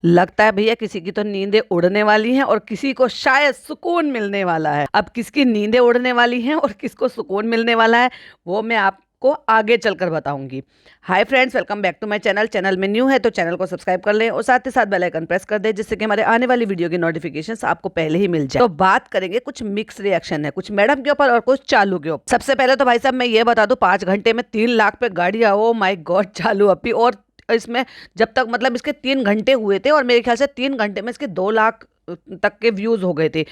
लगता है भैया किसी की तो नींदें उड़ने वाली हैं और किसी को शायद सुकून मिलने वाला है। अब किसकी नींदें उड़ने वाली हैं और किसको सुकून मिलने वाला है वो मैं आपको आगे चलकर बताऊंगी। Hi friends, welcome back to my channel में न्यू है तो चैनल को सब्सक्राइब कर लें और साथ ही साथ बेल आइकन प्रेस कर दें जिससे कि हमारे आने वाली वीडियो की नोटिफिकेशंस आपको पहले ही मिल जाए। तो बात करेंगे, कुछ मिक्स रिएक्शन है, कुछ मैडम के ऊपर और कुछ चालू के ऊपर। सबसे पहले तो भाई साहब मैं ये बता दूं, 5 घंटे में 3 लाख पे गाड़ी आओ माई गॉड चालू अपी। और इसमें जब तक मतलब इसके 3 घंटे हुए थे और मेरे ख्याल से 3 घंटे में इसके 2 लाख तक के व्यूज हो गए थे।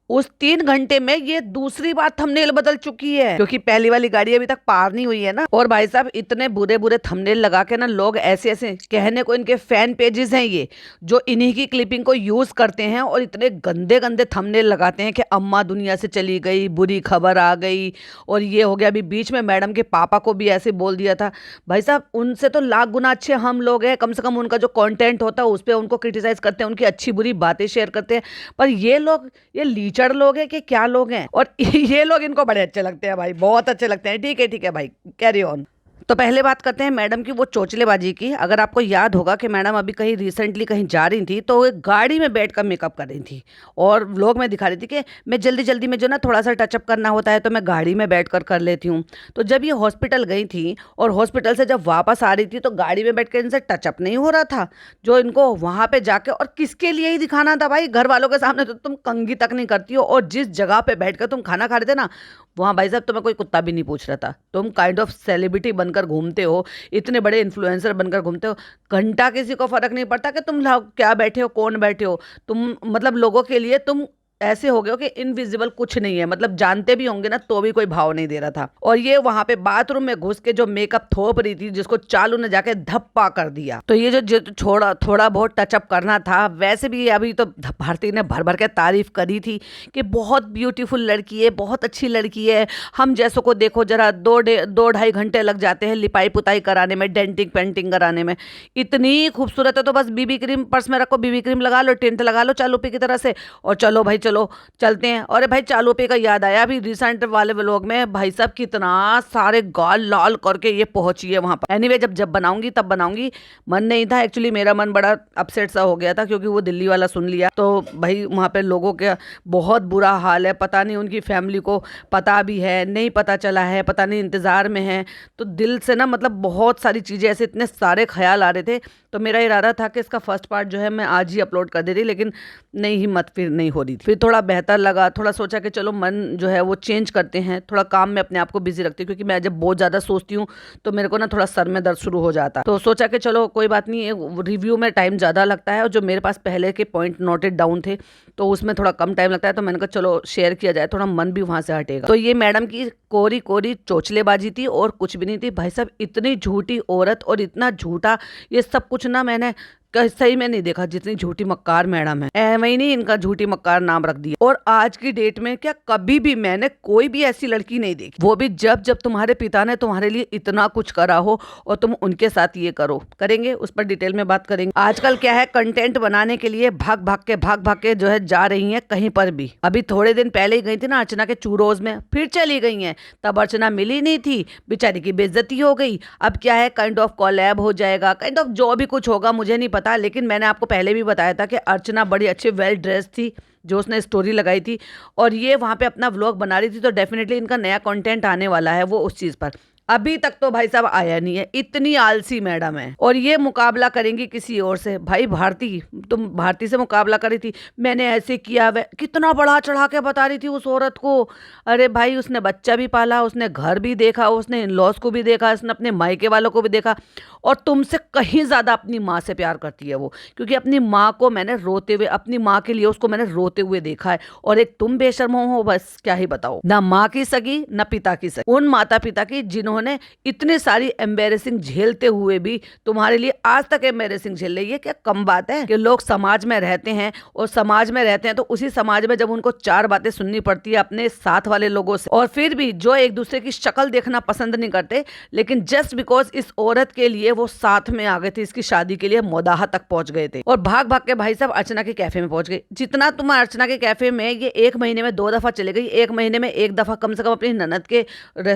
उस 3 घंटे में ये दूसरी बार थंबनेल बदल चुकी है, क्योंकि पहली वाली गाड़ी अभी तक पार नहीं हुई है ना। और भाई साहब इतने बुरे बुरे थंबनेल लगा के ना लोग ऐसे ऐसे कहने को, इनके फैन पेजेस हैं ये जो इन्हीं की क्लिपिंग को यूज करते हैं और इतने गंदे गंदे थंबनेल लगाते हैं कि अम्मा दुनिया से चली गई, बुरी खबर आ गई और ये हो गया। अभी बीच में मैडम के पापा को भी ऐसे बोल दिया था। भाई साहब उनसे तो लाख गुना अच्छे हम लोग हैं, कम से कम उनका जो कंटेंट होता है उस पर उनको क्रिटिसाइज करते हैं, उनकी अच्छी बुरी बातें शेयर करते हैं। पर ये लोग, ये लीचड़ लोग हैं कि क्या लोग हैं। और ये लोग इनको बड़े अच्छे लगते हैं भाई, बहुत अच्छे लगते हैं। ठीक है भाई, कैरी ऑन। तो पहले बात करते हैं मैडम की वो चोचलेबाजी की। अगर आपको याद होगा कि मैडम अभी कहीं रिसेंटली कहीं जा रही थी तो एक गाड़ी में बैठकर मेकअप कर रही थी और व्लॉग में दिखा रही थी कि मैं जल्दी जल्दी में जो ना थोड़ा सा टचअप करना होता है तो मैं गाड़ी में बैठकर कर लेती हूँ। तो जब ये हॉस्पिटल गई थी और हॉस्पिटल से जब वापस आ रही थी तो गाड़ी में बैठ कर इनसे टचअप नहीं हो रहा था, जो इनको वहां पे जाके और किसके लिए ही दिखाना था भाई। घर वालों के सामने तो तुम कंघी तक नहीं करती हो और जिस जगह पे बैठकर तुम खाना खा रहे थे ना वहाँ भाई साहब तुम्हें कोई कुत्ता भी नहीं पूछ रहा था। तुम काइंड ऑफ सेलिब्रिटी बनकर घूमते हो, इतने बड़े इन्फ्लुएंसर बनकर घूमते हो, घंटा किसी को फर्क नहीं पड़ता कि तुम क्या बैठे हो, कौन बैठे हो। तुम मतलब लोगों के लिए तुम ऐसे हो गए हो कि इनविजिबल कुछ नहीं है, मतलब जानते भी होंगे ना तो भी कोई भाव नहीं दे रहा था। और ये वहां पे बाथरूम में घुस के जो मेकअप थोप रही थी जिसको चालू ने जाके धप्पा कर दिया। तो ये जो थोड़ा बहुत टचअप करना था, वैसे भी अभी तो भारती ने भर भर के तारीफ करी थी कि बहुत ब्यूटीफुल लड़की है, बहुत अच्छी लड़की है। हम जैसों को देखो जरा 2-2.5 घंटे लग जाते हैं लिपाई पुताई कराने में, डेंटिंग पेंटिंग कराने में। इतनी खूबसूरत है तो बस बीबी क्रीम पर्स में रखो, बीबी क्रीम लगा लो, टिंट लगा लो चालू पे की तरह से और चलो भाई चलो चलते हैं। और भाई चालू पे का याद आया, अभी रिसेंट वाले व्लॉग में भाई साहब कितना सारे गाल लाल करके ये पहुंची है वहां पर। एनीवे जब बनाऊंगी तब बनाऊंगी। मन नहीं था एक्चुअली, मेरा मन बड़ा अपसेट सा हो गया था क्योंकि वो दिल्ली वाला सुन लिया। तो भाई वहां पे लोगों के बहुत बुरा हाल है, पता नहीं उनकी फैमिली को पता भी है नहीं पता चला है, पता नहीं इंतजार में है। तो दिल से ना मतलब बहुत सारी चीजें ऐसे, इतने सारे ख्याल आ रहे थे। तो मेरा इरादा था कि इसका फर्स्ट पार्ट जो है मैं आज ही अपलोड कर देती, लेकिन नहीं, हिम्मत फिर नहीं हो रही थी। फिर थोड़ा बेहतर लगा, थोड़ा सोचा कि चलो मन जो है वो चेंज करते हैं, थोड़ा काम में अपने आप को बिजी रखती हूँ क्योंकि मैं जब बहुत ज़्यादा सोचती हूँ तो मेरे को ना थोड़ा सर में दर्द शुरू हो जाता है। तो सोचा कि चलो कोई बात नहीं, रिव्यू में टाइम ज़्यादा लगता है और जो मेरे पास पहले के पॉइंट नोटेड डाउन थे तो उसमें थोड़ा कम टाइम लगता है। तो मैंने कहा चलो शेयर किया जाए, थोड़ा मन भी वहाँ से हटेगा। तो ये मैडम की कोरी कोरी चोचलेबाजी थी और कुछ भी नहीं थी भाई साहब। इतनी झूठी औरत और इतना झूठा ये सब कुछ ना मैंने सही में नहीं देखा जितनी झूठी मक्कार मैडम है। एवं ही नहीं, इनका झूठी मक्कार नाम रख दिया। और आज की डेट में क्या कभी भी मैंने कोई भी ऐसी लड़की नहीं देखी, वो भी जब तुम्हारे पिता ने तुम्हारे लिए इतना कुछ करा हो और तुम उनके साथ ये करो। करेंगे उस पर डिटेल में बात करेंगे। आजकल क्या है, कंटेंट बनाने के लिए भाग भाग के जो है जा रही है कहीं पर भी। अभी थोड़े दिन पहले ही गई थी ना अर्चना के चूरोज में, फिर चली गई है। तब अर्चना मिली नहीं थी, बेचारी की बेइज्जती हो गई। अब क्या है, काइंड ऑफ कोलैब हो जाएगा, काइंड ऑफ जो भी कुछ होगा मुझे नहीं पता। लेकिन मैंने आपको पहले भी बताया था कि अर्चना बड़ी अच्छी वेल ड्रेस थी जो उसने स्टोरी लगाई थी और ये वहां पे अपना व्लॉग बना रही थी। तो डेफिनेटली इनका नया कंटेंट आने वाला है वो उस चीज पर। अभी तक तो भाई साहब आया नहीं है, इतनी आलसी मैडम है। और ये मुकाबला करेंगी किसी और से। भाई भारती, तुम भारती से मुकाबला करी थी, मैंने ऐसे किया, वह कितना बढ़ा चढ़ा के बता रही थी उस औरत को। अरे भाई उसने बच्चा भी पाला, उसने घर भी देखा, उसने इन लॉज को भी देखा, उसने अपने मायके वालों को भी देखा। और तुमसे कहीं ज्यादा अपनी माँ से प्यार करती है वो, क्योंकि अपनी माँ को मैंने रोते हुए, अपनी माँ के लिए उसको मैंने रोते हुए देखा है। और एक तुम बेशर्म हो, बस क्या ही बताओ, ना माँ की सगी ना पिता की सगी। उन माता पिता की जिन्होंने इतनी सारी एम्बेरेसिंग झेलते हुए भी तुम्हारे लिए आज तक एम्बेरेसिंग झेल रही है। क्या कम बात है कि लोग समाज में रहते हैं और समाज में रहते हैं तो उसी समाज में जब उनको 4 बातें सुननी पड़ती है अपने साथ वाले लोगों से, और फिर भी जो एक दूसरे की शक्ल देखना पसंद नहीं करते, लेकिन जस्ट बिकॉज इस औरत के लिए वो साथ में आ गए थे, इसकी शादी के लिए मोदाहा तक पहुंच गए थे और भाग भाग के भाई साहब अर्चना के कैफे में पहुंच गए। जितना तुम अर्चना के कैफे में ये 1 महीने में 2 दफा चले गई, 1 महीने में 1 दफा कम से कम अपनी ननद के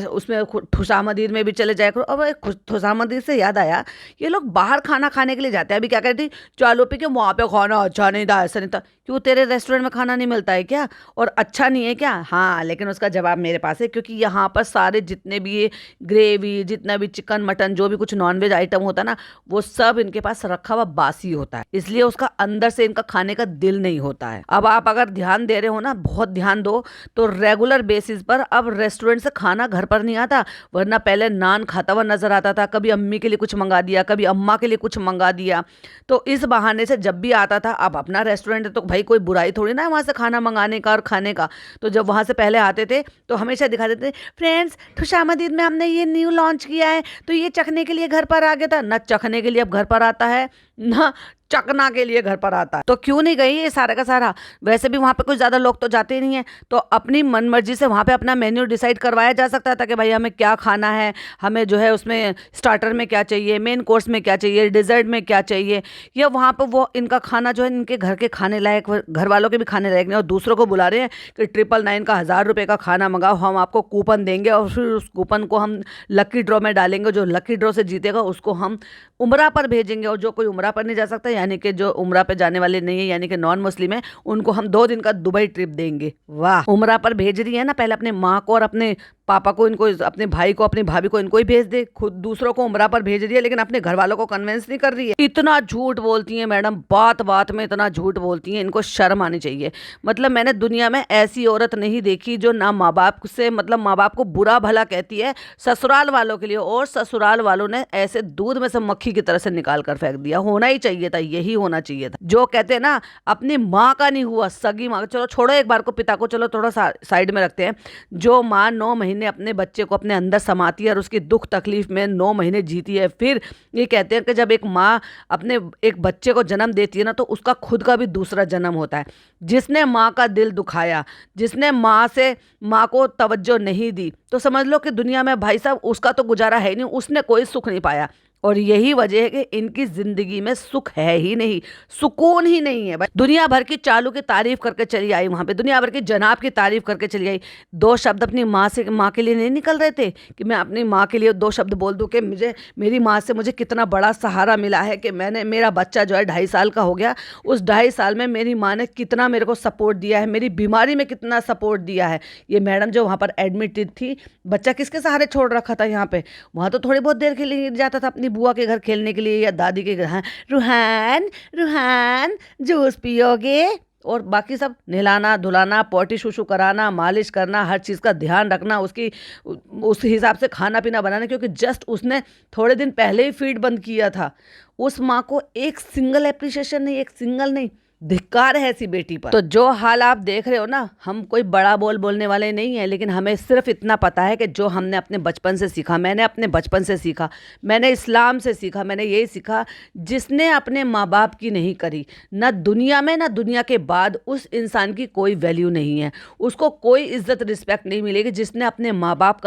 उसमें खुशामद खुशामदीद में भी चले जाया करो। अब खुशामदीद से याद आया, ये लोग बाहर खाना खाने के लिए जाते हैं। अभी क्या कहती, चालू पी के वहाँ पे खाना अच्छा नहीं था, ऐसा नहीं था। क्यों, तेरे रेस्टोरेंट में खाना नहीं मिलता है क्या, और अच्छा नहीं है क्या? हाँ, लेकिन उसका जवाब मेरे पास है, क्योंकि यहाँ पर सारे जितने भी ये ग्रेवी, जितना भी चिकन मटन जो भी कुछ नॉनवेज आइटम होता है ना, वो सब इनके पास रखा हुआ बासी होता है, इसलिए उसका अंदर से इनका खाने का दिल नहीं होता है। अब आप अगर ध्यान दे रहे हो ना, बहुत ध्यान दो, तो रेगुलर बेसिस पर अब रेस्टोरेंट से खाना घर पर नहीं आता। वरना पहले नान खाता हुआ नजर आता था, कभी अम्मी के लिए कुछ मंगा दिया, कभी अम्मा के लिए कुछ मंगा दिया, तो इस बहाने से जब भी आता था, अब अपना रेस्टोरेंट है तो भाई कोई बुराई थोड़ी ना है वहां से खाना मंगाने का और खाने का। तो जब वहां से पहले आते थे तो हमेशा दिखा देते, फ्रेंड्स खुशामदीद में हमने ये न्यू लॉन्च किया है, तो ये चखने के लिए घर पर आ गया था। ना चखने के लिए अब घर पर आता है, ना चकना के लिए घर पर आता है। तो क्यों नहीं गई ये सारा का सारा? वैसे भी वहां पे कुछ ज्यादा लोग तो जाते ही नहीं है, तो अपनी मन मर्जी से वहां पे अपना मेन्यू डिसाइड करवाया जा सकता था कि भाई हमें क्या खाना है, हमें जो है उसमें स्टार्टर में क्या चाहिए, मेन कोर्स में क्या चाहिए, डिजर्ट में क्या चाहिए। या वहां पर वो इनका खाना जो है इनके घर के खाने लायक, घर वालों के भी खाने लायक नहीं, और दूसरों को बुला रहे हैं कि 999 का 1000 रुपये का खाना मंगाओ, हम आपको कूपन देंगे और फिर उस कूपन को हम लकी ड्रॉ में डालेंगे, जो लकी ड्रॉ से जीतेगा उसको हम उम्रा पर भेजेंगे, और जो कोई उम्रा पर नहीं जा सकता, यानी कि जो उम्रा पे जाने वाले नहीं है, यानी कि नॉन मुस्लिम है, उनको हम 2 दिन का दुबई ट्रिप देंगे। वाह, उम्रा पर भेज रही है ना, पहले अपने माँ को और अपने पापा को, इनको, अपने भाई को, अपनी भाभी को, इनको ही भेज दे, खुद दूसरों को उम्रा पर भेज रही है, लेकिन अपने घर वालों को कन्विंस नहीं कर रही है। इतना झूठ बोलती है मैडम, बात बात में इतना झूठ बोलती है, इनको शर्म आनी चाहिए। मतलब मैंने दुनिया में ऐसी औरत नहीं देखी जो ना माँ बाप से, मतलब माँ बाप को बुरा भला कहती है ससुराल वालों के लिए, और ससुराल वालों ने ऐसे दूध में से मक्खी की तरह से निकाल कर फेंक दिया। होना ही चाहिए था, यही होना चाहिए था। जो कहते हैं ना अपनी माँ का नहीं हुआ, सगी माँ, चलो छोड़ो एक बार को, पिता को चलो थोड़ा साइड में रखते हैं। जो माँ 9 महीने अपने बच्चे को अपने अंदर समाती है और उसकी दुख तकलीफ में 9 महीने जीती है, फिर ये कहते हैं कि जब एक माँ अपने एक बच्चे को जन्म देती है ना, तो उसका खुद का भी दूसरा जन्म होता है। जिसने माँ का दिल दुखाया, जिसने माँ को तवज्जो नहीं दी, तो समझ लो कि दुनिया में भाई साहब उसका तो गुजारा है ही नहीं, उसने कोई सुख नहीं पाया। और यही वजह है कि इनकी जिंदगी में सुख है ही नहीं, सुकून ही नहीं है। भाई दुनिया भर की चालू की तारीफ करके चली आई, वहां पे दुनिया भर की जनाब की तारीफ करके चली आई। 2 शब्द अपनी माँ के लिए नहीं निकल रहे थे कि मैं अपनी माँ के लिए 2 शब्द बोल दूं कि मेरी माँ से मुझे कितना बड़ा सहारा मिला है, कि मेरा बच्चा जो है 2.5 साल का हो गया, उस 2.5 साल में मेरी माँ ने कितना मेरे को सपोर्ट दिया है, मेरी बीमारी में कितना सपोर्ट दिया है। ये मैडम जो वहाँ पर एडमिटेड थी, बच्चा किसके सहारे छोड़ रखा था यहाँ पे? वहाँ तो थोड़ी बहुत देर के लिए जाता था अपनी बुआ के घर खेलने के लिए या दादी के घर। हाँ, रूहान रूहान जूस पियोगे, और बाकी सब नहलाना धुलाना, पोटी शुशु कराना, मालिश करना, हर चीज़ का ध्यान रखना, उसकी उस हिसाब से खाना पीना बनाना, क्योंकि जस्ट उसने थोड़े दिन पहले ही फीड बंद किया था। उस माँ को एक सिंगल एप्रिशिएशन नहीं, एक सिंगल नहीं, धिक्कार है ऐसी बेटी पर। तो जो हाल आप देख रहे हो ना, हम कोई बड़ा बोलने वाले नहीं है, लेकिन हमें सिर्फ इतना पता है कि जो हमने अपने बचपन से सीखा, मैंने अपने बचपन से सीखा, मैंने इस्लाम से सीखा, मैंने यही सीखा, जिसने अपने माँ बाप की नहीं करी, ना दुनिया में ना दुनिया के बाद, उस इंसान की कोई वैल्यू नहीं है, उसको कोई इज्जत रिस्पेक्ट नहीं मिलेगी, जिसने अपने माँ बाप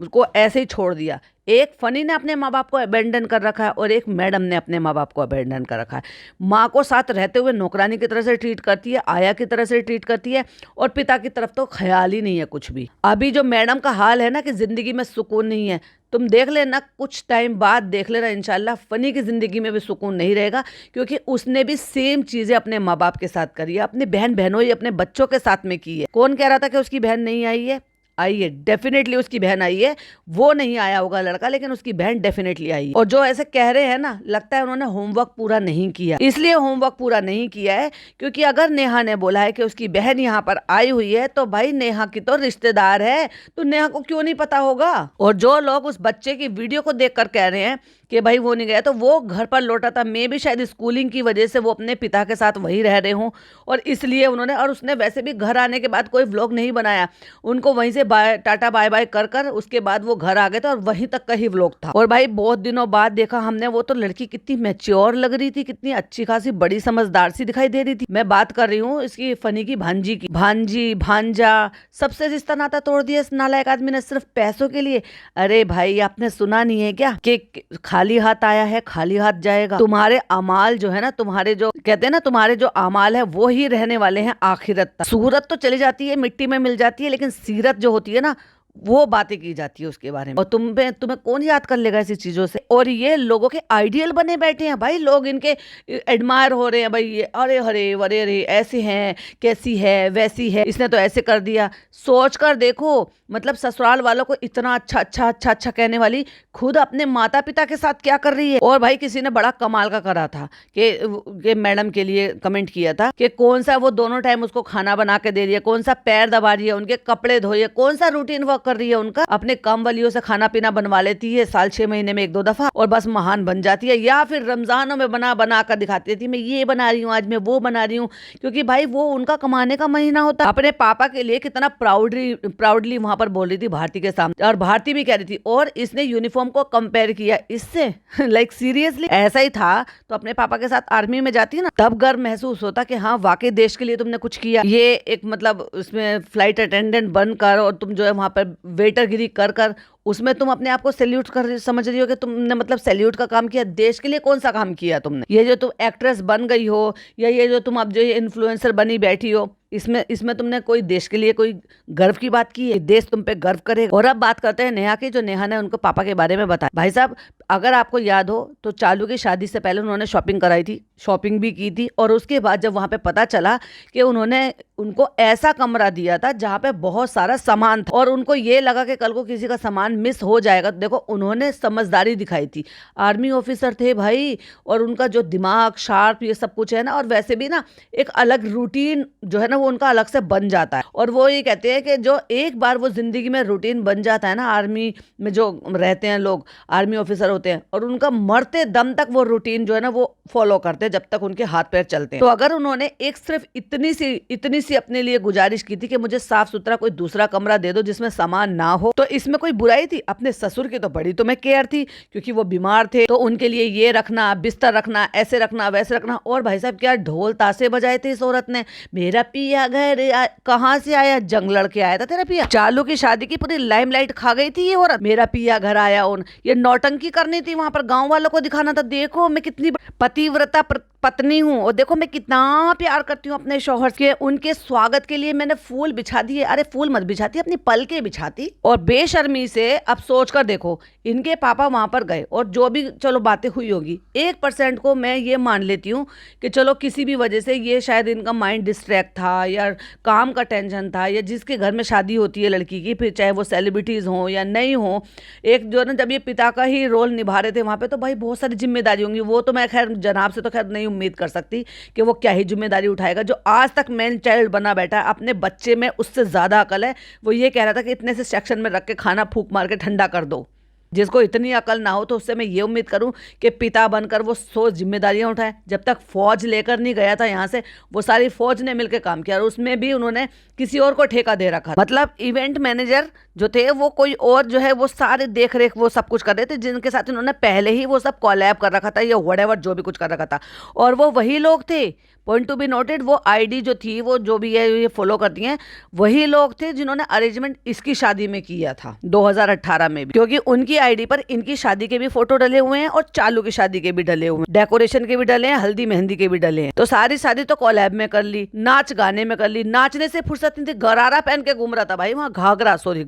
को ऐसे ही छोड़ दिया। एक फनी ने अपने माँ बाप को अबेंडन कर रखा है, और एक मैडम ने अपने माँ बाप को अबेंडन कर रखा है। माँ को साथ रहते हुए नौकरानी की तरह से ट्रीट करती है, आया की तरह से ट्रीट करती है, और पिता की तरफ तो ख्याल ही नहीं है कुछ भी। अभी जो मैडम का हाल है ना कि जिंदगी में सुकून नहीं है, तुम देख लेना, कुछ टाइम बाद देख लेना, इंशाल्लाह फनी की जिंदगी में भी सुकून नहीं रहेगा, क्योंकि उसने भी सेम चीजें अपने माँ बाप के साथ करी है, अपने बहन बहनों, अपने बच्चों के साथ में की है। कौन कह रहा था कि उसकी बहन नहीं आई है? आई है, डेफिनेटली उसकी बहन आई है। वो नहीं आया होगा लड़का, लेकिन उसकी बहन डेफिनेटली आई है। और जो ऐसे कह रहे हैं ना, लगता है उन्होंने होमवर्क पूरा नहीं किया। इसलिए होमवर्क पूरा नहीं किया है क्योंकि अगर नेहा ने बोला है कि उसकी बहन यहाँ पर आई हुई है, तो भाई नेहा की तो रिश्तेदार है, तो नेहा को क्यों नहीं पता होगा। और जो लोग उस बच्चे की वीडियो को देखकर कह रहे हैं कि भाई वो नहीं गया, तो वो घर पर लौटा था, मैं भी शायद स्कूलिंग की वजह से वो अपने पिता के साथ वहीं रह रहे हूँ, और इसलिए उन्होंने, और उसने वैसे भी घर आने के बाद कोई व्लॉग नहीं बनाया, उनको वहीं से टाटा बाय बाय कर कर उसके बाद वो घर आ गए थे, और वहीं तक का ही व्लॉग था। और भाई बहुत दिनों बाद देखा हमने, वो तो लड़की कितनी मैच्योर लग रही थी, कितनी अच्छी खासी बड़ी समझदार सी दिखाई दे रही थी। मैं बात कर रही हूँ इसकी फनी की भांजी की। भांजी भांजा सबसे रिश्ता नाता तोड़ दिया इस नालायक आदमी ने, सिर्फ पैसों के लिए। अरे भाई आपने सुना नहीं है क्या कि खाली हाथ आया है खाली हाथ जाएगा। तुम्हारे अमाल जो है ना, तुम्हारे जो कहते हैं ना, तुम्हारे जो अमाल है वो ही रहने वाले हैं आखिरत तक। सूरत तो चली जाती है, मिट्टी में मिल जाती है, लेकिन सीरत जो होती है ना, वो बातें की जाती है उसके बारे में। और तुम्हें कौन याद कर लेगा ऐसी चीजों से। और ये लोगों के आइडियल बने बैठे हैं भाई, लोग इनके एडमायर हो रहे हैं भाई, ये अरे हरे अरे अरे ऐसे हैं, कैसी है वैसी है, इसने तो ऐसे कर दिया। सोच कर देखो, मतलब ससुराल वालों को इतना अच्छा अच्छा अच्छा अच्छा कहने वाली खुद अपने माता पिता के साथ क्या कर रही है। और भाई किसी ने बड़ा कमाल का करा था कि मैडम के लिए कमेंट किया था कि कौन सा वो दोनों टाइम उसको खाना बना के दे रही है, कौन सा पैर दबा रही है, उनके कपड़े धोई है, कौन सा रूटीन वर्क कर रही है उनका। अपने कम वालियों से खाना पीना बनवा लेती है साल 6 महीने में 1-2 दफा, और बस महान बन जाती है। या फिर रमजानों में बना बना कर दिखाती थी, मैं ये बना रही हूँ आज, मैं वो बना रही हूँ, क्योंकि भाई वो उनका कमाने का महीना होता। अपने पापा के लिए कितना प्राउडली वहां पर बोल रही थी भारती के सामने, और भारती भी कह रही थी। और इसने यूनिफॉर्म को कंपेयर किया इससे लाइक सीरियसली ऐसा ही था तो अपने पापा के साथ आर्मी में जाती ना, तब गर्व महसूस होता कि हाँ वाकई देश के लिए तुमने कुछ किया। ये एक मतलब उसमें फ्लाइट अटेंडेंट बनकर और तुम जो है वहां पर वेटरगिरी कर कर उसमें तुम अपने आप को सैल्यूट कर समझ रही हो कि तुमने मतलब सैल्यूट का काम किया। देश के लिए कौन सा काम किया तुमने? ये जो तुम एक्ट्रेस बन गई हो या ये जो तुम अब जो इन्फ्लुएंसर बनी बैठी हो, इसमें तुमने कोई देश के लिए कोई गर्व की बात की है? देश तुम पे गर्व करेगा। और अब बात करते हैं नेहा की, जो नेहा ने उनको पापा के बारे में बताया। भाई साहब अगर आपको याद हो तो चालू की शादी से पहले उन्होंने शॉपिंग कराई थी, शॉपिंग भी की थी, और उसके बाद जब वहां पे पता चला कि उन्होंने उनको ऐसा कमरा दिया था जहां पे बहुत सारा सामान था और उनको ये लगा कि कल को किसी का सामान मिस हो जाएगा, तो देखो उन्होंने समझदारी दिखाई थी। आर्मी ऑफिसर थे भाई, और उनका जो दिमाग शार्प ये सब कुछ है ना, और वैसे भी ना एक अलग रूटीन जो है ना वो उनका अलग से बन जाता है। और वो ये कहते हैं कि जो एक बार वो जिंदगी में रूटीन बन जाता है ना, आर्मी में जो रहते हैं लोग, आर्मी ऑफिसर होते हैं, और उनका मरते दम तक वो रूटीन जो है ना वो फॉलो करते हैं जब तक उनके हाथ पैर चलते हैं। तो अगर उन्होंने एक सिर्फ इतनी सी अपने लिए गुजारिश की थी कि मुझे साफ सुथरा कोई दूसरा कमरा दे दो जिसमें सामान ना हो, तो इसमें कोई बुराई थी? अपने ससुर की तो बड़ी तुम्हें केयर थी, क्योंकि वो बीमार थे, तो उनके लिए ये रखना, बिस्तर रखना, ऐसे रखना, वैसे रखना। और भाई साहब क्या ढोल ताशे बजाए थे इस औरत ने। मेरा पिया घर कहाँ से आया? जंग लड़के आया था तेरा पिया। चालू की शादी की पूरी लाइमलाइट खा गई थी ये औरत। मेरा पिया घर आया, ये नौटंकी करनी थी वहां पर, गांव वालों को दिखाना था देखो मैं कितनी पतिव्रता पत्नी हूँ, और देखो मैं कितना प्यार करती हूँ अपने शौहर के। उनके स्वागत के लिए मैंने फूल बिछा दिए। अरे फूल मत बिछाती, अपनी पलके बिछाती। और बेशर्मी से अब सोच कर देखो, इनके पापा वहां पर गए और जो भी चलो बातें हुई होगी, 1% को मैं ये मान लेती हूँ कि चलो किसी भी वजह से ये शायद इनका माइंड डिस्ट्रैक्ट था या काम का टेंशन था, या जिसके घर में शादी होती है लड़की की, फिर चाहे वो सेलिब्रिटीज हो या नहीं हो, एक जो ना जब ये पिता का ही रोल निभा रहे थे वहां पे, तो भाई बहुत सारी जिम्मेदारी होंगी। वो तो मैं खैर जनाब से तो खैर नहीं उम्मीद कर सकती कि वो क्या ही जिम्मेदारी उठाएगा। जो आज तक मैन चाइल्ड बना बैठा है, अपने बच्चे में उससे ज्यादा अकल है। वो ये कह रहा था कि इतने से सेक्शन में रख के खाना फूंक मार के ठंडा कर दो। जिसको इतनी अकल ना हो तो उससे मैं ये उम्मीद करूं कि पिता बनकर वो 100 जिम्मेदारियां उठाए। जब तक फौज लेकर नहीं गया था यहाँ से, वो सारी फौज ने मिलकर काम किया, और उसमें भी उन्होंने किसी और को ठेका दे रखा। मतलब इवेंट मैनेजर जो थे वो कोई और जो है वो सारे देख रेख वो सब कुछ कर रहे थे, जिनके साथ इन्होंने पहले ही वो सब कोलैब कर रखा था या व्हाटएवर जो भी कुछ कर रखा था। और वो वही लोग थे, पॉइंट टू बी नोटेड, वो आईडी जो थी वो जो भी है ये फॉलो करती हैं, वही लोग थे जिन्होंने अरेंजमेंट इसकी शादी में किया था 2018 में भी, क्योंकि उनकी आईडी पर इनकी शादी के भी फोटो डले हुए हैं और चालू की शादी के भी डले हुए हैं, डेकोरेशन के भी डले हैं, हल्दी मेहंदी के भी डले हैं। तो सारी शादी तो कोलैब में कर ली, नाच गाने में कर ली। नाचने से फुर्सत नहीं थी, गरारा पहन के घूम रहा था भाई वहां,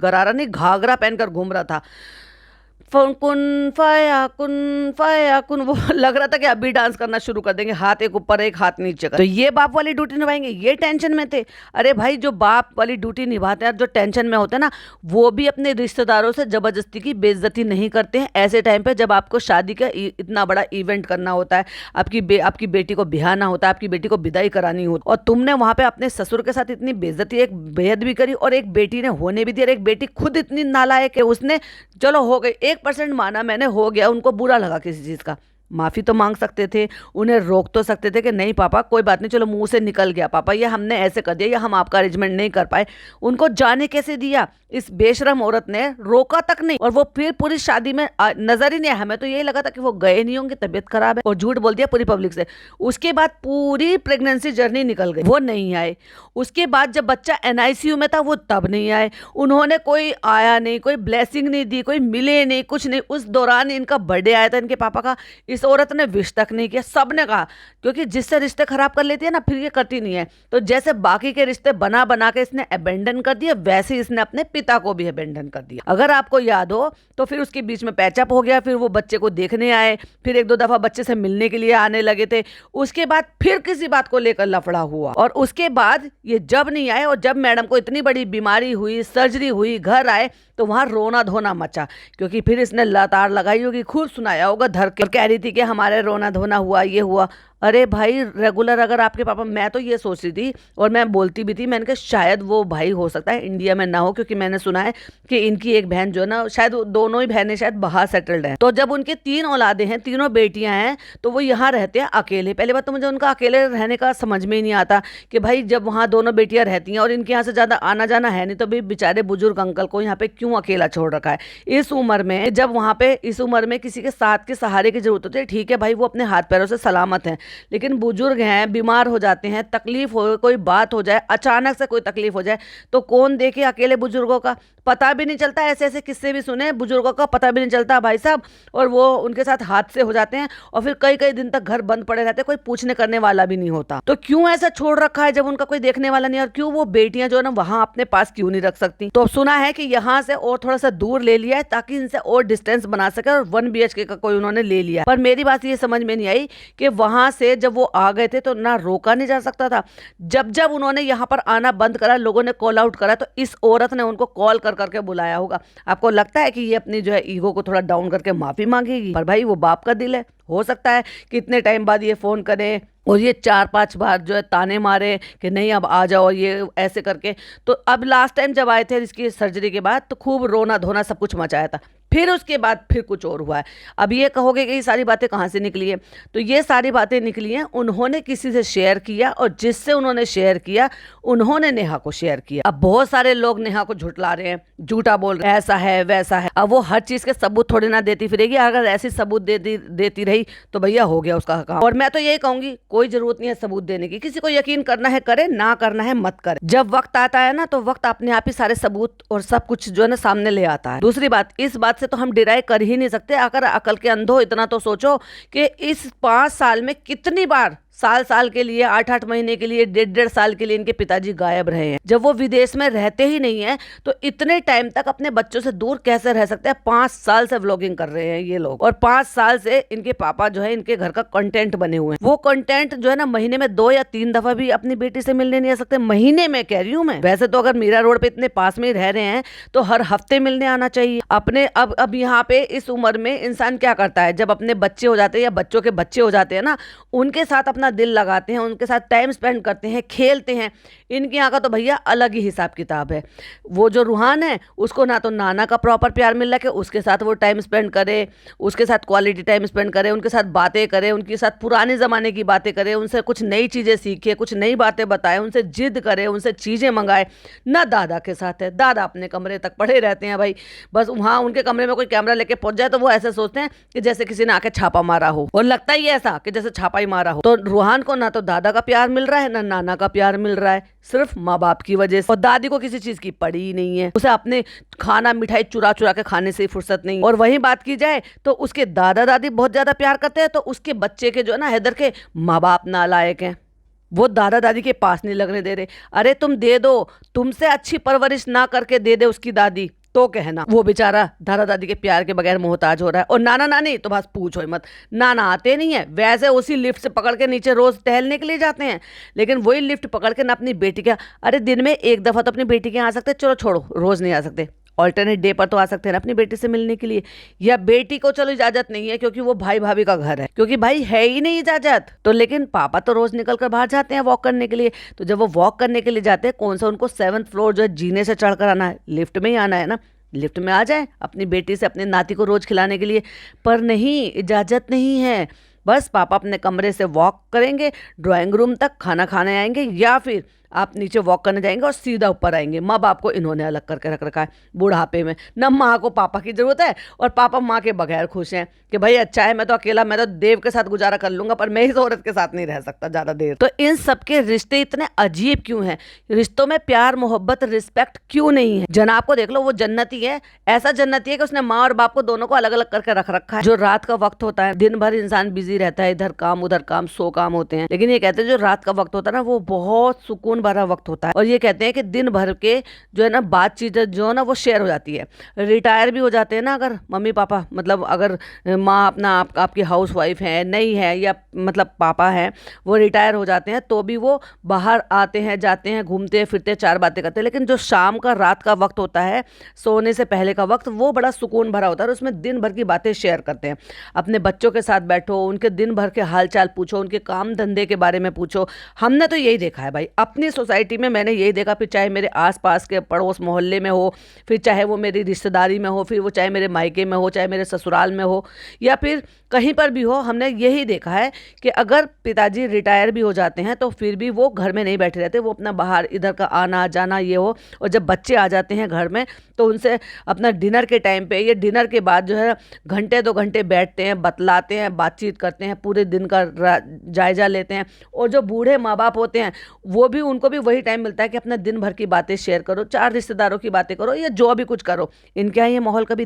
गरारा नहीं घाघरा पहनकर घूम रहा था। कुन फाया कुन, वो लग रहा था कि अभी डांस करना शुरू कर देंगे, हाथ एक ऊपर एक हाथ नीचे कर। तो ये बाप वाली ड्यूटी निभाएंगे, ये टेंशन में थे। अरे भाई जो बाप वाली ड्यूटी निभाते हैं, जो टेंशन में होते हैं ना, वो भी अपने रिश्तेदारों से जबरदस्ती की बेइज्जती नहीं करते हैं ऐसे टाइम पे, जब आपको शादी का इतना बड़ा इवेंट करना होता है, आपकी बेटी को बिहाना होता है, आपकी बेटी को विदाई करानी होती, और तुमने वहां पे अपने ससुर के साथ इतनी बेइज्जती एक बेहद भी करी, और एक बेटी ने होने भी दी, और एक बेटी खुद इतनी नालायक है, उसने चलो हो गई 1% माना मैंने, हो गया, उनको बुरा लगा किसी चीज का, माफी तो मांग सकते थे, उन्हें रोक तो सकते थे कि नहीं पापा कोई बात नहीं, चलो मुंह से निकल गया पापा, ये हमने ऐसे कर दिया, या हम आपका अरेंजमेंट नहीं कर पाए। उनको जाने कैसे दिया? इस बेशरम औरत ने रोका तक नहीं, और वो फिर पूरी शादी में नजर ही नहीं आया। हमें तो यही लगा था कि वो गए नहीं होंगे, तबीयत खराब है, और झूठ बोल दिया पूरी पब्लिक से। उसके बाद पूरी प्रेगनेंसी जर्नी निकल गई, वो नहीं आए। उसके बाद जब बच्चा NICU में था वो तब नहीं आए, उन्होंने कोई आया नहीं, कोई ब्लेसिंग नहीं दी, कोई मिले नहीं, कुछ नहीं। उस दौरान इनका बर्थडे आया था इनके पापा का, इस औरत ने विश तक नहीं किया, सबने कहा, क्योंकि जिससे रिश्ते खराब कर लेती है ना फिर ये करती नहीं है। तो जैसे बाकी के रिश्ते बना बना के इसने अबेंडन कर दिए, वैसे इसने अपने पिता को भी अबेंडन कर दिया। अगर आपको याद हो तो फिर उसके बीच में पैचअप हो गया, फिर वो बच्चे को देखने आए, फिर 1-2 दफा बच्चे से मिलने के लिए आने लगे थे। उसके बाद फिर किसी बात को लेकर लफड़ा हुआ, और उसके बाद ये जब नहीं आए, और जब मैडम को इतनी बड़ी बीमारी हुई, सर्जरी हुई, घर आए, तो वहां रोना धोना मचा, क्योंकि फिर इसने लताड़ लगाई होगी, खूब सुनाया होगा धर के, और कह रही थी कि हमारे रोना धोना हुआ, ये हुआ। अरे भाई रेगुलर अगर आपके पापा, मैं तो ये सोच रही थी और मैं बोलती भी थी, मैंने कहा शायद वो भाई हो सकता है इंडिया में ना हो, क्योंकि मैंने सुना है कि इनकी एक बहन जो है ना, शायद दोनों ही बहनें शायद बाहर सेटल्ड हैं। तो जब उनके 3 औलादे हैं, तीनों बेटियां हैं, तो वो यहाँ रहते हैं अकेले। पहली बात तो मुझे उनका अकेले रहने का समझ में ही नहीं आता कि भाई जब वहाँ दोनों बेटियां रहती हैं और इनके यहाँ से ज़्यादा आना जाना है नहीं, तो भाई बेचारे बुजुर्ग अंकल को यहाँ पे क्यों अकेला छोड़ रखा है इस उम्र में, जब वहाँ पे इस उम्र में किसी के साथ के सहारे की जरूरत होती है। ठीक है भाई, वो अपने हाथ पैरों से सलामत हैं, लेकिन बुजुर्ग हैं, बीमार हो जाते हैं, तकलीफ हो, कोई बात हो जाए, अचानक से कोई तकलीफ हो जाए, तो कौन देखे अकेले बुजुर्गों का? पता भी नहीं चलता। ऐसे ऐसे किस्से भी सुने, बुजुर्गों का पता भी नहीं चलता भाई साहब, और वो उनके साथ हादसे हो जाते हैं, और फिर कई कई दिन तक घर बंद पड़े रहते हैं, कोई पूछने करने वाला भी नहीं होता। तो क्यों ऐसा छोड़ रखा है जब उनका कोई देखने वाला नहीं, और क्यों वो बेटियां जो है ना वहां अपने पास क्यों नहीं रख सकती? तो सुना है कि यहाँ से और थोड़ा सा दूर ले लिया है, ताकि इनसे और डिस्टेंस बना सके, और 1 BHK का कोई उन्होंने ले लिया। पर मेरी बात ये समझ में नहीं आई कि वहां से जब वो आ गए थे तो ना रोका नहीं जा सकता था। जब जब उन्होंने यहाँ पर आना बंद करा, लोगों ने कॉल आउट करा, तो इस औरत ने उनको कॉल कर करके बुलाया होगा। आपको लगता है कि ये अपनी जो है ईगो को थोड़ा डाउन करके माफी मांगेगी? पर भाई वो बाप का दिल है, हो सकता है कि इतने टाइम बाद ये फोन करे और ये 4-5 बार जो है ताने मारे कि नहीं अब आ जाओ, ये ऐसे करके। तो अब लास्ट टाइम जब आए थे इसकी सर्जरी के बाद, तो खूब रोना धोना सब कुछ मचाया था, फिर उसके बाद फिर कुछ और हुआ है। अब ये कहोगे कि ये सारी बातें कहाँ से निकली है, तो ये सारी बातें निकली हैं, उन्होंने किसी से शेयर किया, और जिससे उन्होंने शेयर किया उन्होंने नेहा को शेयर किया। अब बहुत सारे लोग नेहा को झुठला रहे हैं, झूठा बोल रहे हैं, ऐसा है वैसा है। अब वो हर चीज के सबूत थोड़ी ना देती फिरेगी, अगर ऐसी सबूत देती रही तो भैया हो गया उसका काम। और मैं तो यही कहूंगी, कोई जरूरत नहीं है सबूत देने की, किसी को यकीन करना है करे, ना करना है मत करे। जब वक्त आता है ना, तो वक्त अपने आप ही सारे सबूत और सब कुछ जो है ना सामने ले आता है। दूसरी बात, इस बात से तो हम डिराई कर ही नहीं सकते, अगर अकल के अंधो इतना तो सोचो कि इस 5 साल में कितनी बार, साल के लिए, 8-8 महीने के लिए, 1.5 साल के लिए इनके पिताजी गायब रहे हैं। जब वो विदेश में रहते ही नहीं है, तो इतने टाइम तक अपने बच्चों से दूर कैसे रह सकते हैं? 5 साल से व्लॉगिंग कर रहे हैं ये लोग, और 5 साल से इनके पापा जो है इनके घर का कंटेंट बने हुए हैं। वो कंटेंट जो है ना महीने में 2 या 3 दफा भी अपनी बेटी से मिलने नहीं आ सकते, महीने में कह रही हूँ मैं। वैसे तो अगर मीरा रोड पे इतने पास में रह रहे हैं तो हर हफ्ते मिलने आना चाहिए अपने। अब यहाँ पे इस उम्र में इंसान क्या करता है, जब अपने बच्चे हो जाते हैं या बच्चों के बच्चे हो जाते हैं ना, उनके साथ अपना दिल लगाते हैं, उनके साथ टाइम स्पेंड करते हैं, खेलते हैं। इनके यहाँ का तो भैया अलग ही हिसाब किताब है। वो जो रूहान है उसको ना तो नाना का प्रॉपर प्यार मिल रहा है कि उसके साथ वो टाइम स्पेंड करे, उसके साथ क्वालिटी टाइम स्पेंड करे, उनके साथ बातें करे, उनके साथ पुराने ज़माने की बातें करे, उनसे कुछ नई चीज़ें सीखे, कुछ नई बातें बताए, उनसे जिद करे, उनसे चीज़ें मंगाए। ना दादा के साथ है, दादा अपने कमरे तक पड़े रहते हैं भाई, बस वहाँ उनके कमरे में कोई कैमरा लेके पहुंच जाए तो वो ऐसे सोचते हैं कि जैसे किसी ने आके छापा मारा हो, और लगता ही ऐसा कि जैसे छापा ही मारा हो। तो रूहान को ना तो दादा का प्यार मिल रहा है, ना नाना का प्यार मिल रहा है, सिर्फ माँ बाप की वजह से। और दादी को किसी चीज की पड़ी ही नहीं है, उसे अपने खाना मिठाई चुरा चुरा के खाने से फुर्सत नहीं। और वही बात की जाए तो उसके दादा दादी बहुत ज्यादा प्यार करते हैं, तो उसके बच्चे के जो है ना हैदर के माँ बाप नालायक हैं, वो दादा दादी के पास नहीं लगने दे रहे। अरे तुम दे दो, तुमसे अच्छी परवरिश ना करके दे दे उसकी दादी तो कहना, वो बेचारा दादा दादी के प्यार के बगैर मोहताज हो रहा है। और नाना नानी तो बस पूछो ही मत, नाना आते नहीं है, वैसे उसी लिफ्ट से पकड़ के नीचे रोज टहलने के लिए जाते हैं, लेकिन वही लिफ्ट पकड़ के ना अपनी बेटी के, अरे दिन में 1 दफा तो अपनी बेटी के यहाँ आ सकते, चलो छोड़ो रोज नहीं आ सकते, ऑल्टरनेट डे पर तो आ सकते हैं ना अपनी बेटी से मिलने के लिए। या बेटी को चलो इजाजत नहीं है क्योंकि वो भाई भाभी का घर है, क्योंकि भाई है ही नहीं इजाजत, तो लेकिन पापा तो रोज निकल कर बाहर जाते हैं वॉक करने के लिए। तो जब वो वॉक करने के लिए जाते हैं, कौन सा उनको 7th फ्लोर जो है जीने से चढ़कर आना है, लिफ्ट में ही आना है ना, लिफ्ट में आ जाए अपनी बेटी से अपने नाती को रोज खिलाने के लिए। पर नहीं, इजाजत नहीं है। बस पापा अपने कमरे से वॉक करेंगे ड्राइंग रूम तक, खाना खाने आएंगे, या फिर आप नीचे वॉक करने जाएंगे और सीधा ऊपर आएंगे। माँ बाप को इन्होंने अलग करके रख रखा है बुढ़ापे में। न माँ को पापा की जरूरत है और पापा माँ के बगैर खुश हैं कि भाई अच्छा है, मैं तो अकेला, मैं तो देव के साथ गुजारा कर लूंगा, पर मैं इस औरत के साथ नहीं रह सकता ज्यादा देर। तो इन सबके रिश्ते इतने अजीब क्यों हैं? रिश्तों में प्यार, मोहब्बत, रिस्पेक्ट क्यों नहीं है? जनाब को देख लो, वो जन्नती है, ऐसा जन्नती है कि उसने माँ और बाप को दोनों को अलग अलग करके रख रखा है। जो रात का वक्त होता है, दिन भर इंसान बिजी रहता है, इधर काम उधर काम, 100 काम होते हैं, लेकिन ये कहते हैं जो रात का वक्त होता है ना, वो बहुत सुकून भरा वक्त होता है। और ये कहते हैं कि दिन भर के जो है ना बातचीत जो है ना वो शेयर हो जाती है। रिटायर भी हो जाते हैं ना अगर मम्मी पापा, मतलब अगर माँ अपना आपकी हाउस वाइफ है नहीं है, या मतलब पापा है वो रिटायर हो जाते हैं, तो भी वो बाहर आते हैं, जाते हैं, घूमते फिरते, 4 बातें करते हैं। लेकिन जो शाम का, रात का वक्त होता है, सोने से पहले का वक्त, वो बड़ा सुकून भरा होता है और उसमें दिन भर की बातें शेयर करते हैं। अपने बच्चों के साथ बैठो, उनके दिन भर के हाल चाल पूछो, उनके काम धंधे के बारे में पूछो। हमने तो यही देखा है भाई अपनी सोसाइटी में, मैंने यही देखा, फिर चाहे मेरे आसपास के पड़ोस मोहल्ले में हो, फिर चाहे वो मेरी रिश्तेदारी में हो, फिर वो चाहे मेरे मायके में हो, चाहे मेरे ससुराल में हो, या फिर कहीं पर भी हो, हमने यही देखा है कि अगर पिताजी रिटायर भी हो जाते हैं तो फिर भी वो घर में नहीं बैठे रहते, वो अपना बाहर इधर का आना जाना ये हो। और जब बच्चे आ जाते हैं घर में तो उनसे अपना डिनर के टाइम पे, ये डिनर के बाद जो है घंटे 2 घंटे बैठते हैं, बतलाते हैं, बातचीत करते हैं, पूरे दिन का जायजा लेते हैं। और जो बूढ़े माँ बाप होते हैं वो भी, उनको भी वही टाइम मिलता है कि अपना दिन भर की बातें शेयर करो, 4 रिश्तेदारों की बातें करो, या जो भी कुछ करो। इनके यहाँ ये माहौल कभी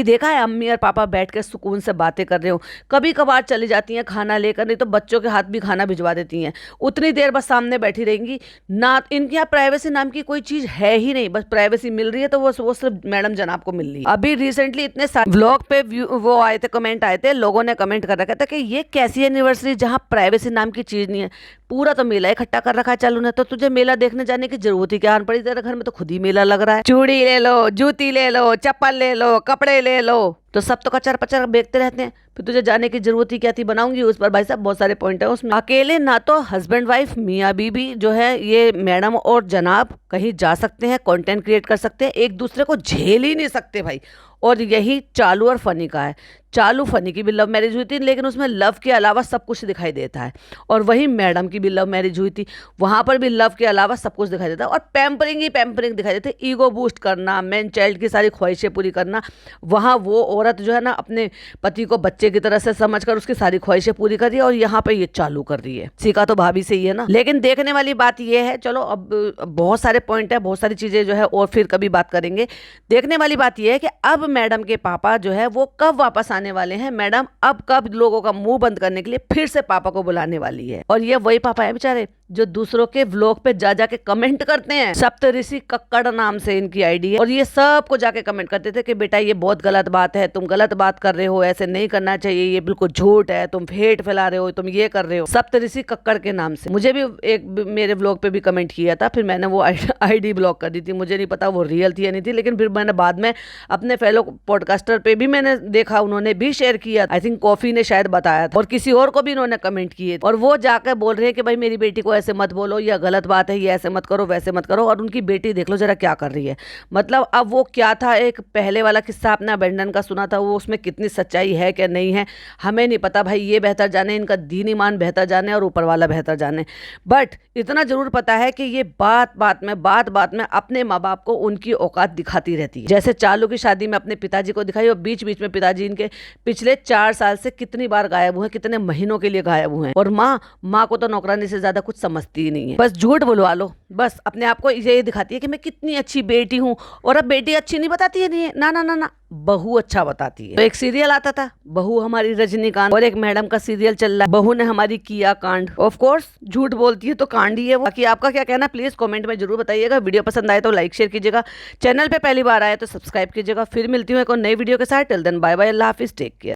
देखा है अम्मी और पापा बैठ के सुकून से बातें कर रहे हो? कभी कभार चली जाती हैं खाना लेकर, नहीं तो बच्चों के हाथ भी खाना भिजवा देती हैं, उतनी देर बस सामने बैठी रहेंगी ना। इनके यहाँ प्राइवेसी नाम की कोई चीज है ही नहीं, बस प्राइवेसी मिल रही है तो वो सिर्फ मैडम जनाब को मिल रही है। अभी रिसेंटली इतने सारे व्लॉग पे वो आए थे, कमेंट आए थे, लोगों ने कमेंट कर रखा था कि ये कैसी एनिवर्सरी जहाँ प्राइवेसी नाम की चीज नहीं है, पूरा तो मेला इकट्ठा कर रखा है चालू ने, तो तुझे मेला देखने जाने की जरूरत ही क्या पड़ी? तेरे घर में तो खुद ही मेला लग रहा है। चूड़ी ले लो, जूती ले लो, चप्पल ले लो, कपड़े ले लो, तो सब तो कचर पचर बेचते रहते हैं, फिर तुझे जाने की जरूरत ही क्या थी? बनाऊंगी उस पर भाई साहब बहुत सारे पॉइंट है उसमें। अकेले ना तो हस्बैंड वाइफ, मियाँ बीबी जो है, ये मैडम और जनाब कहीं जा सकते हैं, कंटेंट क्रिएट कर सकते हैं, एक दूसरे को झेल ही नहीं सकते भाई। और यही चालू और फनी का है। चालू फनी की भी लव मैरिज हुई थी, लेकिन उसमें लव के अलावा सब कुछ दिखाई देता है। और वही मैडम की भी लव मैरिज हुई थी, वहाँ पर भी लव के अलावा सब कुछ दिखाई देता है, और पैम्परिंग ही पैम्परिंग दिखाई देती है। ईगो बूस्ट करना, मैन चाइल्ड की सारी ख्वाहिशें पूरी करना। वहाँ वो औरत जो है ना अपने पति को बच्चे की तरह से समझकर उसकी सारी ख्वाहिशें पूरी कर रही है, और यहाँ पे ये चालू कर रही है। सीखा तो भाभी से ही है ना। लेकिन देखने वाली बात ये है, चलो अब बहुत सारे पॉइंट है, बहुत सारी चीज़ें जो है और फिर कभी बात करेंगे। देखने वाली बात ये है कि अब मैडम के पापा जो है वो कब वापस आने वाले हैं। मैडम अब कब लोगों का मुंह बंद करने के लिए फिर से पापा को बुलाने वाली है। और ये वही पापा है बेचारे जो दूसरों के व्लॉग पे जा जाके कमेंट करते हैं। सप्तऋषि कक्कड़ नाम से इनकी आईडी है, और ये सबको जाके कमेंट करते थे कि बेटा ये बहुत गलत बात है, तुम गलत बात कर रहे हो, ऐसे नहीं करना चाहिए, ये बिल्कुल झूठ है, तुम हेट फैला रहे हो, तुम ये कर रहे हो। सप्तऋषि कक्कड़ के नाम से मुझे भी एक मेरे व्लॉग पे भी कमेंट किया था, फिर मैंने वो आईडी ब्लॉक कर दी थी। मुझे नहीं पता वो रियल थी या नहीं थी, लेकिन फिर मैंने बाद में अपने फेलो पॉडकास्टर पे भी मैंने देखा, उन्होंने भी शेयर किया। आई थिंक कॉफी ने शायद बताया था, और किसी और को भी इन्होंने कमेंट किए, और वो जाकर बोल रहे हैं कि भाई मेरी बेटी को ऐसे मत बोलो, या गलत बात है, ये ऐसे मत करो, वैसे मत करो। और उनकी बेटी देख लो जरा क्या कर रही है। मतलब अब वो क्या था, एक पहले वाला किस्सा अपना अबेंडन का सुना था, वो उसमें कितनी सच्चाई है क्या नहीं है हमें नहीं पता भाई, ये बेहतर जाने, इनका दीन ईमान बेहतर जाने और ऊपर वाला बेहतर जाने। बट इतना जरूर पता है कि ये बात बात में अपने माँ बाप को उनकी औकात दिखाती रहती है। जैसे चालू की शादी में अपने पिताजी को दिखाई, और बीच बीच में पिताजी इनके पिछले 4 साल से कितनी बार गायब हुए, कितने महीनों के लिए गायब हुए हैं। और माँ को तो नौकरानी से ज्यादा कुछ समझती ही नहीं है, बस झूठ बुलवा लो, बस अपने आप को ये दिखाती है कि मैं कितनी अच्छी बेटी हूँ। और अब बेटी अच्छी नहीं बताती है, नहीं, ना ना ना ना, बहू अच्छा बताती है। तो एक सीरियल आता था बहू हमारी रजनीकांत, और एक मैडम का सीरियल चल रहा है बहू ने हमारी किया कांड। ऑफ कोर्स झूठ बोलती है तो कांड ही है वो। बाकी आपका क्या कहना प्लीज कमेंट में जरूर बताइएगा। वीडियो पसंद आए तो लाइक शेयर कीजिएगा, चैनल पे पहली बार आए तो सब्सक्राइब कीजिएगा। फिर मिलती हूँ एक और नई वीडियो के साथ। टिल देन बाय बाय, अल्लाह हाफिज, टेक केयर।